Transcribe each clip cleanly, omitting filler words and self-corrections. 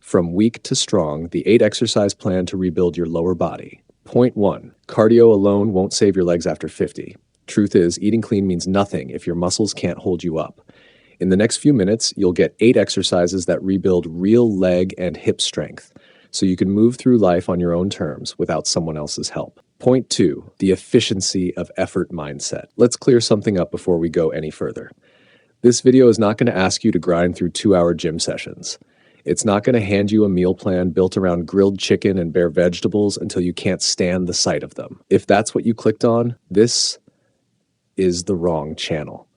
From weak to strong, the 8 exercise plan to rebuild your lower body. Point 1. Cardio alone won't save your legs after 50. Truth is, eating clean means nothing if your muscles can't hold you up. In the next few minutes, you'll get 8 exercises that rebuild real leg and hip strength, so you can move through life on your own terms without someone else's help. Point 2. The efficiency of effort mindset. Let's clear something up before we go any further. This video is not going to ask you to grind through 2-hour gym sessions. It's not going to hand you a meal plan built around grilled chicken and bare vegetables until you can't stand the sight of them. If that's what you clicked on, this is the wrong channel.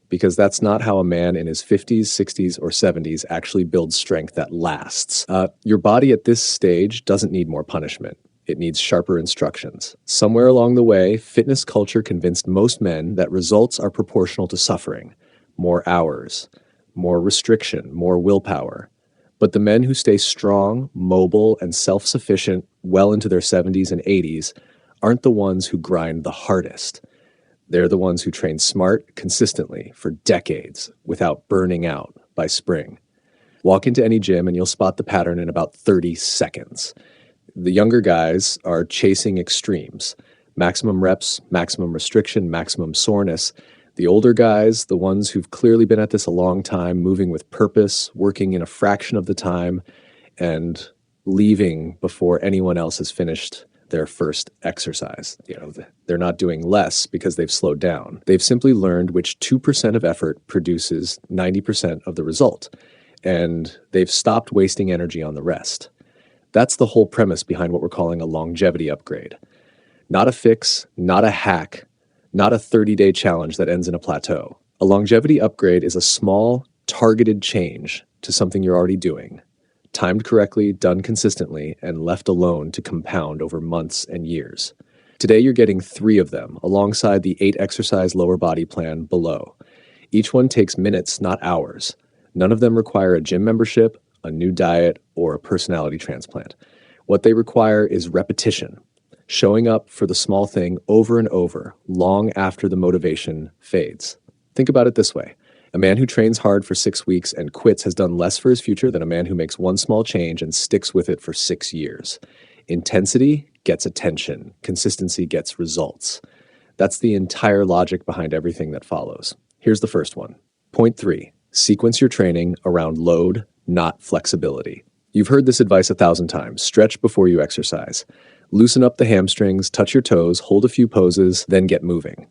Because that's not how a man in his 50s, 60s, or 70s actually builds strength that lasts. Your body at this stage doesn't need more punishment. It needs sharper instructions. Somewhere along the way, fitness culture convinced most men that results are proportional to suffering. More hours, more restriction, more willpower. But the men who stay strong, mobile, and self-sufficient well into their 70s and 80s aren't the ones who grind the hardest. They're the ones who train smart, consistently, for decades, without burning out by spring. Walk into any gym and you'll spot the pattern in about 30 seconds. The younger guys are chasing extremes. Maximum reps, maximum restriction, maximum soreness. The older guys, the ones who've clearly been at this a long time, moving with purpose, working in a fraction of the time, and leaving before anyone else has finished their first exercise. They're not doing less because they've slowed down. They've simply learned which 2% of effort produces 90% of the result, and they've stopped wasting energy on the rest. That's the whole premise behind what we're calling a longevity upgrade. Not a fix, not a hack, not a 30-day challenge that ends in a plateau. A longevity upgrade is a small, targeted change to something you're already doing, timed correctly, done consistently, and left alone to compound over months and years. Today you're getting 3 of them, alongside the 8 exercise lower body plan below. Each one takes minutes, not hours. None of them require a gym membership, a new diet, or a personality transplant. What they require is repetition. Showing up for the small thing over and over, long after the motivation fades. Think about it this way. A man who trains hard for 6 weeks and quits has done less for his future than a man who makes one small change and sticks with it for 6 years. Intensity gets attention. Consistency gets results. That's the entire logic behind everything that follows. Here's the first one. Point 3. Sequence your training around load, not flexibility. You've heard this advice 1,000 times. Stretch before you exercise. Loosen up the hamstrings, touch your toes, hold a few poses, then get moving.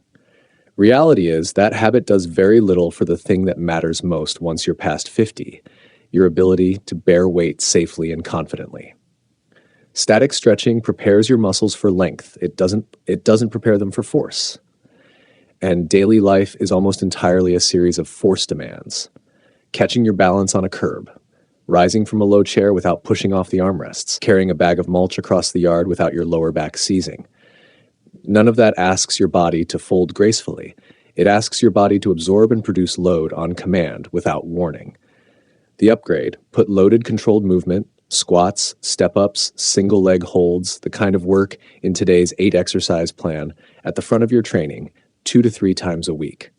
Reality is that habit does very little for the thing that matters most once you're past 50, your ability to bear weight safely and confidently. Static stretching prepares your muscles for length. It doesn't prepare them for force. And daily life is almost entirely a series of force demands. Catching your balance on a curb, rising from a low chair without pushing off the armrests, carrying a bag of mulch across the yard without your lower back seizing. None of that asks your body to fold gracefully. It asks your body to absorb and produce load on command without warning. The upgrade: put loaded controlled movement, squats, step-ups, single leg holds, the kind of work in today's 8 exercise plan at the front of your training 2 to 3 times a week.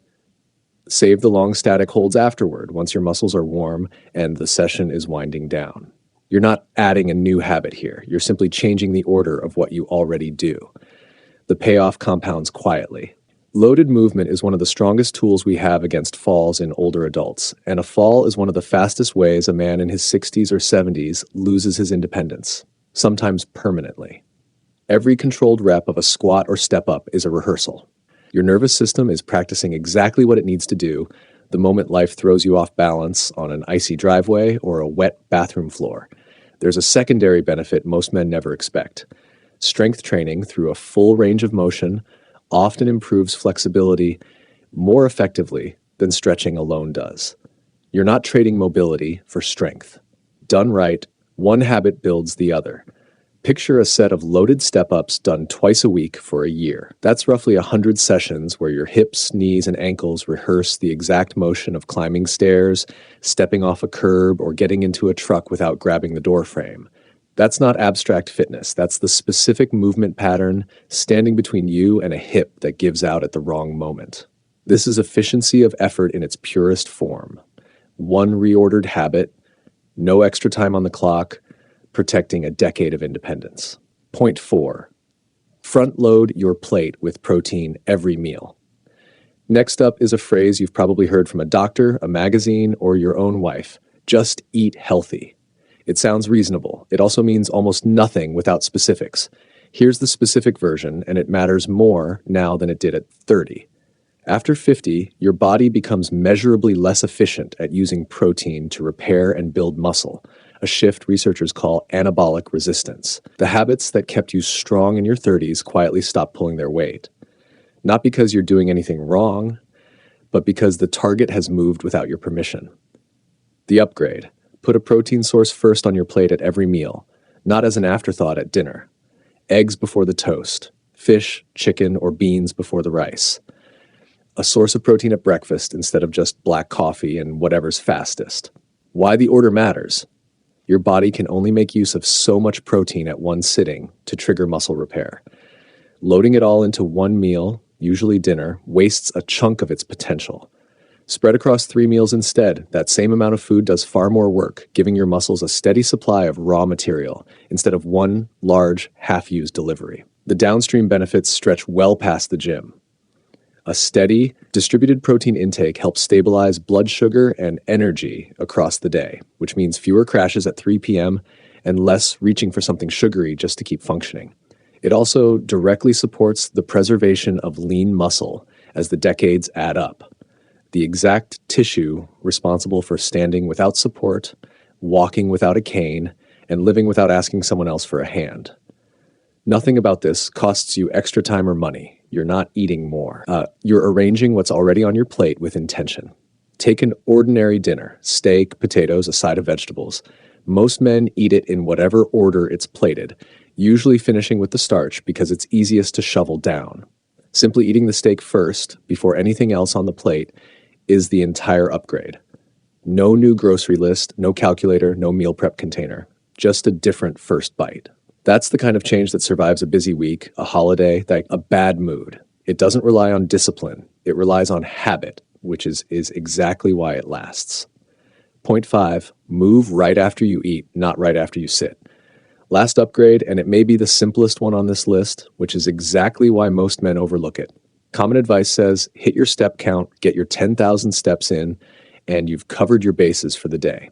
Save the long static holds afterward once your muscles are warm and the session is winding down. You're not adding a new habit here. You're simply changing the order of what you already do. The payoff compounds quietly. Loaded movement is one of the strongest tools we have against falls in older adults, and a fall is one of the fastest ways a man in his 60s or 70s loses his independence, sometimes permanently. Every controlled rep of a squat or step-up is a rehearsal. Your nervous system is practicing exactly what it needs to do the moment life throws you off balance on an icy driveway or a wet bathroom floor. There's a secondary benefit most men never expect. Strength training through a full range of motion often improves flexibility more effectively than stretching alone does. You're not trading mobility for strength. Done right, one habit builds the other. Picture a set of loaded step-ups done twice a week for a year. That's roughly 100 sessions where your hips, knees, and ankles rehearse the exact motion of climbing stairs, stepping off a curb, or getting into a truck without grabbing the door frame. That's not abstract fitness. That's the specific movement pattern standing between you and a hip that gives out at the wrong moment. This is efficiency of effort in its purest form. One reordered habit, No extra time on the clock, protecting a decade of independence. Point 4. Front load your plate with protein every meal. Next up is a phrase you've probably heard from a doctor, a magazine, or your own wife. Just eat healthy. It sounds reasonable. It also means almost nothing without specifics. Here's the specific version, and it matters more now than it did at 30. After 50, your body becomes measurably less efficient at using protein to repair and build muscle, a shift researchers call anabolic resistance. The habits that kept you strong in your 30s quietly stop pulling their weight. Not because you're doing anything wrong, but because the target has moved without your permission. The upgrade. Put a protein source first on your plate at every meal, not as an afterthought at dinner. Eggs before the toast, fish, chicken, or beans before the rice. A source of protein at breakfast instead of just black coffee and whatever's fastest. Why the order matters. Your body can only make use of so much protein at one sitting to trigger muscle repair. Loading it all into one meal, usually dinner, wastes a chunk of its potential. Spread across 3 meals instead. That same amount of food does far more work, giving your muscles a steady supply of raw material instead of one large, half-used delivery. The downstream benefits stretch well past the gym. A steady, distributed protein intake helps stabilize blood sugar and energy across the day, which means fewer crashes at 3 p.m. and less reaching for something sugary just to keep functioning. It also directly supports the preservation of lean muscle as the decades add up. The exact tissue responsible for standing without support, walking without a cane, and living without asking someone else for a hand. Nothing about this costs you extra time or money. You're not eating more. You're arranging what's already on your plate with intention. Take an ordinary dinner, steak, potatoes, a side of vegetables. Most men eat it in whatever order it's plated, usually finishing with the starch because it's easiest to shovel down. Simply eating the steak first, before anything else on the plate, is the entire upgrade. No new grocery list, no calculator, no meal prep container. Just a different first bite. That's the kind of change that survives a busy week, a holiday, a bad mood. It doesn't rely on discipline. It relies on habit, which is exactly why it lasts. Point 5, move right after you eat, not right after you sit. Last upgrade, and it may be the simplest one on this list, which is exactly why most men overlook it. Common advice says, hit your step count, get your 10,000 steps in, and you've covered your bases for the day.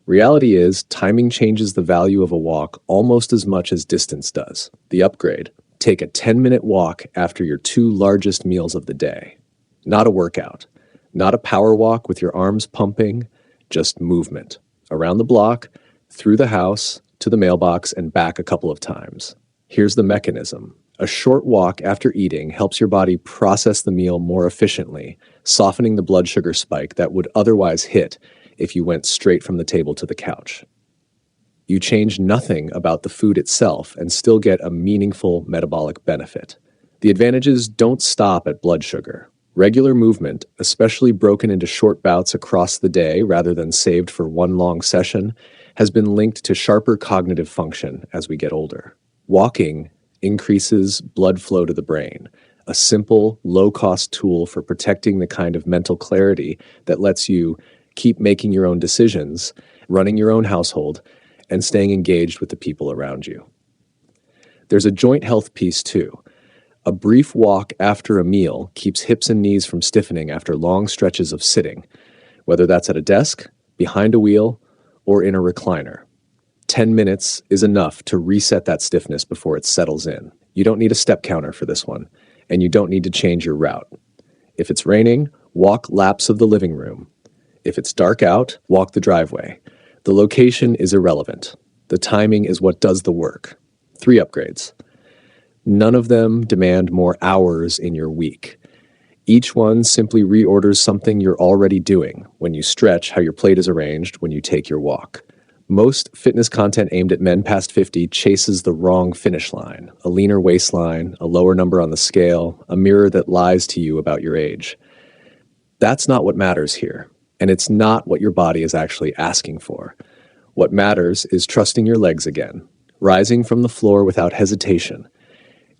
Reality is, timing changes the value of a walk almost as much as distance does. The upgrade, take a 10-minute walk after your 2 largest meals of the day. Not a workout, not a power walk with your arms pumping, just movement. Around the block, through the house, to the mailbox, and back a couple of times. Here's the mechanism. A short walk after eating helps your body process the meal more efficiently, softening the blood sugar spike that would otherwise hit if you went straight from the table to the couch. You change nothing about the food itself and still get a meaningful metabolic benefit. The advantages don't stop at blood sugar. Regular movement, especially broken into short bouts across the day rather than saved for one long session, has been linked to sharper cognitive function as we get older. Walking increases blood flow to the brain, a simple, low-cost tool for protecting the kind of mental clarity that lets you keep making your own decisions, running your own household, and staying engaged with the people around you. There's a joint health piece too. A brief walk after a meal keeps hips and knees from stiffening after long stretches of sitting, whether that's at a desk, behind a wheel, or in a recliner. 10 minutes is enough to reset that stiffness before it settles in. You don't need a step counter for this one, and you don't need to change your route. If it's raining, walk laps of the living room. If it's dark out, walk the driveway. The location is irrelevant. The timing is what does the work. 3 upgrades. None of them demand more hours in your week. Each one simply reorders something you're already doing when you stretch, how your plate is arranged, when you take your walk. Most fitness content aimed at men past 50 chases the wrong finish line, a leaner waistline, a lower number on the scale, a mirror that lies to you about your age. That's not what matters here, and it's not what your body is actually asking for. What matters is trusting your legs again, rising from the floor without hesitation,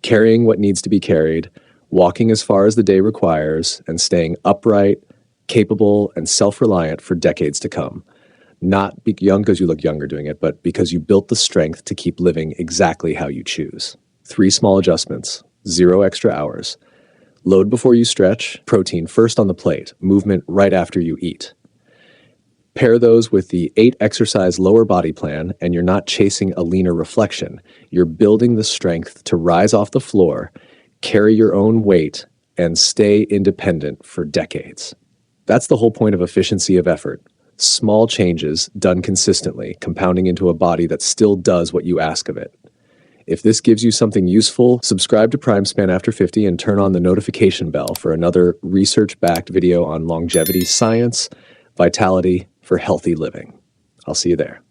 carrying what needs to be carried, walking as far as the day requires, and staying upright, capable, and self-reliant for decades to come. Not be young because you look younger doing it, but because you built the strength to keep living exactly how you choose. 3 small adjustments, 0 extra hours. Load before you stretch, protein first on the plate, movement right after you eat. Pair those with the 8 exercise lower body plan, and you're not chasing a leaner reflection. You're building the strength to rise off the floor, carry your own weight, and stay independent for decades. That's the whole point of efficiency of effort. Small changes done consistently, compounding into a body that still does what you ask of it. If this gives you something useful, subscribe to Primespan After 50 and turn on the notification bell for another research-backed video on longevity science, vitality for healthy living. I'll see you there.